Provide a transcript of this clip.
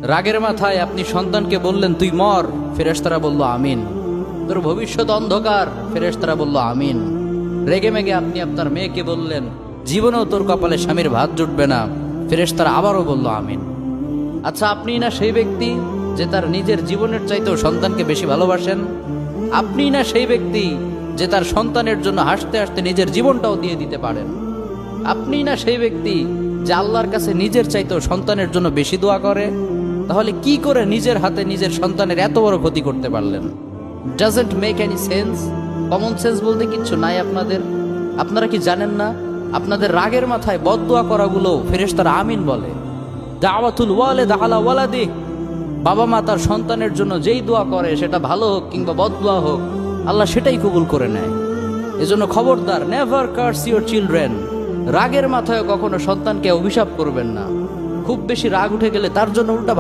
রাগের মাথায় আপনি সন্তানকে বললেন তুই মর, ফেরেশতারা বলল আমিন। তোর ভবিষ্যৎ অন্ধকার, ফেরেশতারা বলল আমিন। রেগে মেগে আপনি আপনার মেয়েকে বললেন জীবনেও তোর কপালে স্বামীর ভাত জুটবে না, ফেরেশতারা আবারও বলল আমিন। আচ্ছা, আপনি না সেই ব্যক্তি যে তার নিজের জীবনের চাইতেও সন্তানকে বেশি ভালোবাসেন? আপনি না সেই ব্যক্তি যে তার সন্তানের জন্য হাসতে হাসতে নিজের জীবনটাও দিয়ে দিতে পারেন? আপনি না সেই ব্যক্তি যে আল্লাহর কাছে নিজের চাইতেও সন্তানের জন্য বেশি দোয়া করে? তাহলে কি করে নিজের হাতে নিজের সন্তানের এত বড় ক্ষতি করতে পারলেন? Doesn't make any sense. Common sense বলতে কিচ্ছু নাই আপনাদের? আপনারা কি জানেন না আপনাদের রাগের মাথায় বদদোয়া করাগুলো ফেরেশতারা আমিন বলে? দাওয়াতুল ওয়ালিদ আলা ওয়ালাদি, বাবা মা তার সন্তানের জন্য যেই দোয়া করে সেটা ভালো হোক কিংবা বদদোয়া হোক, আল্লাহ সেটাই কবুল করে নেয়। এজন্য খবরদার, নেভার কার্স ইউর চিলড্রেন। রাগের মাথায় কখনো সন্তানকে অভিশাপ করবেন না। খুব বেশি রাগ উঠে গেলে তার জন্য উল্টা